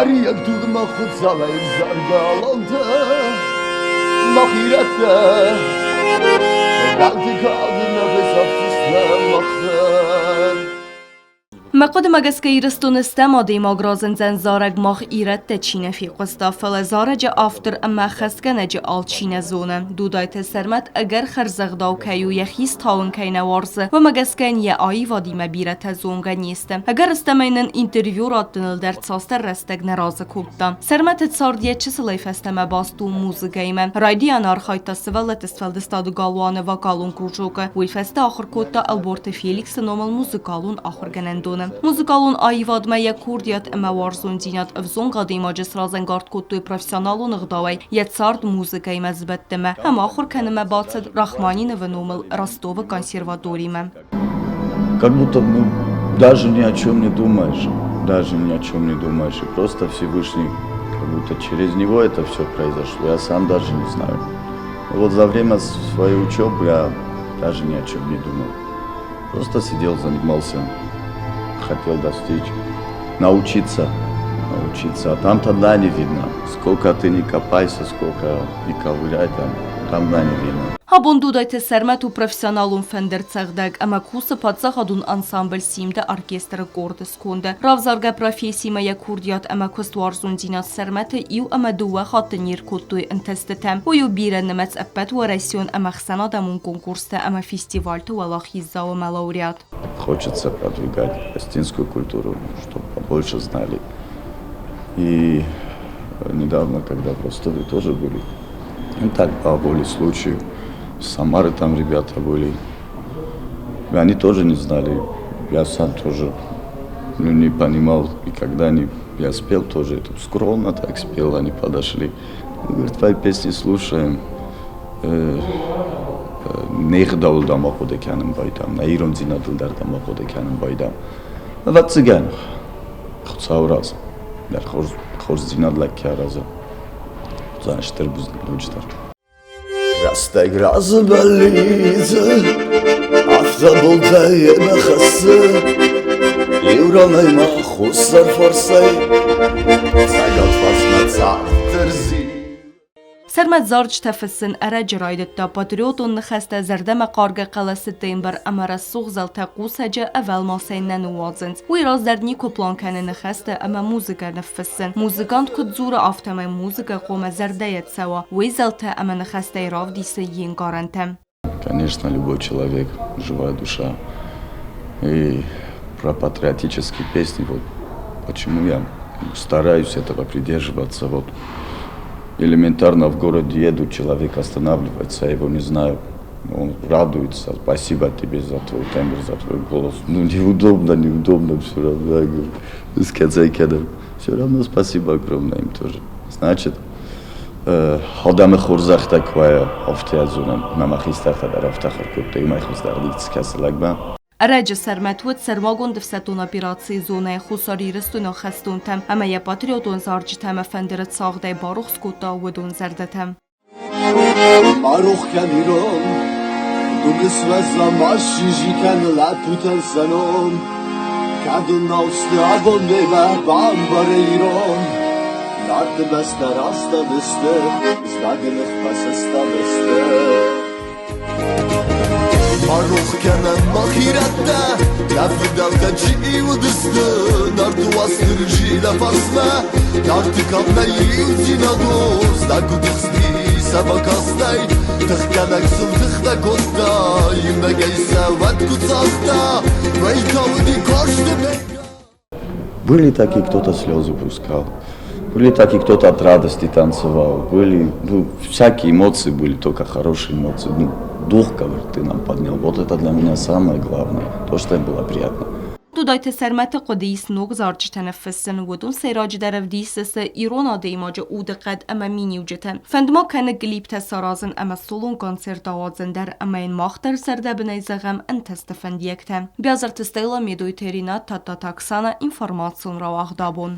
Ariak durma khutzala zargalanta Makhirata Galti kaldı nefes hafızla makhtar مقد مگس ایرستون استم آدیم آگرازن زن زارگ ماخ ایرت تچینه فی قستا فلزارج آفتر اما خسکنه جه آلچینه زونه دودایت سرمت اگر خرزغداو کیو یخیست تاون کینه وارزه و مگس کین یه آی وادیم بیرت زونگه نیستم اگر استمینن اینترویو راتنل در تساستر رستگ نرازه کوبتا سرمت تصاردیه چه سلیف استمه باستو موزگیمه رایدی انار خایتا سوالت استفلد استادو گالوانه و گالون کروجوکه وی فست آخر کوتا البورت فیلیکس نومل موزگالون آخر گنندونه Muzıkalun ayıvadmaya kurdiyat ema varzun dinat evzon qadima cesrazən qart kuttuy profesionalun ıqdavay yetsard muzыкay məzbəttəmə həm axır kənimə batsad Рахманинова номел Ростова консерваториме. Как будто даже ни о чем не думаешь, и просто Всевышний, как будто через него это все произошло, я сам даже не знаю. Вот за время своей учебы я даже ни о чем не думал, просто сидел, занимался. Хотел достичь, научиться, а там тогда не видно. Сколько ты не копайся, сколько не ковыряй, там да не видно. Habon dudayte sermet u profesionalun fender çağdag ama kusa patsa hadun ansambl simde orkestra gordes konde. Ravzarga profesiyaya kurdiyat ama kustwarzun dinat sermete iu ama duwa khatinir kuttu intestetem. U yu birenemet appet wa rasyon ama xsana damun konkursta ama фестивальте wala khizza wa laureat. Хочется продвигать осетинскую культуру, чтобы побольше знали. И недавно, когда в Ростове тоже были, так по воле случаю, с Самары там ребята были, и они тоже не знали, я сам тоже не понимал, и когда я спел тоже, это скромно так спел, они подошли, говорят, твои песни слушаем, نيخداول دام آخوده کنم بایدم نه ایران زینادل در دام آخوده کنم بایدم و تزگن خود ساوراز در خورز زیناد لکه رازه زنشتر بوجدار راستگ راز بلیزه افتا بولده یه بخصه ایرانای ما خوستر فرسه سگات فاسمت ساعت ترزی Sermet zarç tefessin aracı raydıtta patriotun nıxəstə zərdəmə qargı qalası tembər əmərə soğzal təqusəcə əvəl masayından uvazınc. Bu iraz dərdni koplankanı nıxəstə əmə muzika nefessin. Muzikant kudzura aftamay muzika qoma zərdəyət səva. Vizaltə əmə nıxəstə irav disi yin qarantəm. Конечно, любой человек, живая душа. И про патриотические песни, вот почему я стараюсь этого придерживаться, вот. Элементарно в городе едут, человек останавливается, я его не знаю, он радуется, спасибо тебе за твой тембр, за твой голос. Ну неудобно все равно, я говорю, все равно спасибо огромное им тоже. Значит, Адам Хорзах такая автоязуна, намахистахта дар автохаркут, и майхуздарлиц касалагба. Aracı sermetwet sermagon difsetun operatsiya zonaya xusari ristuna xastuntem ama ya patriotun zarcı tem efendiret sağday barux skota wedun zerdetem. Barux kaniron dugis vezla maşjiken la tutel senon kadın austu abon beva bambar iron Dart beste rasta beste zdaglich basesta beste Barux kemen mahirette Lafıdan kaçı udıstı Nartu astırıcı lafasma Nartu kamlayı zinadoz Da kuduxni sabakastay Tıxkanak sıltıxda kontay Megeyse vat kutsakta Veytavdi koştu Были такие, кто-то слезы пускал. Были такие, кто-то от радости танцевал. Были, всякие эмоции были, только хорошие эмоции. Дух, который ты нам поднял. Вот это для меня самое главное. То, что было приятно. Dudayte sermete qadis nog zarcı teneffüsün wedun seyracı derevdisese İrona deymaca udqad ama miniucete. Fendma kana glipte sarazın ama solun konser davazın der ama in machter serde beneyzegem entestefendiyekte. Biazar testeyla medoy terina tata taksana informasyon ravah dabun.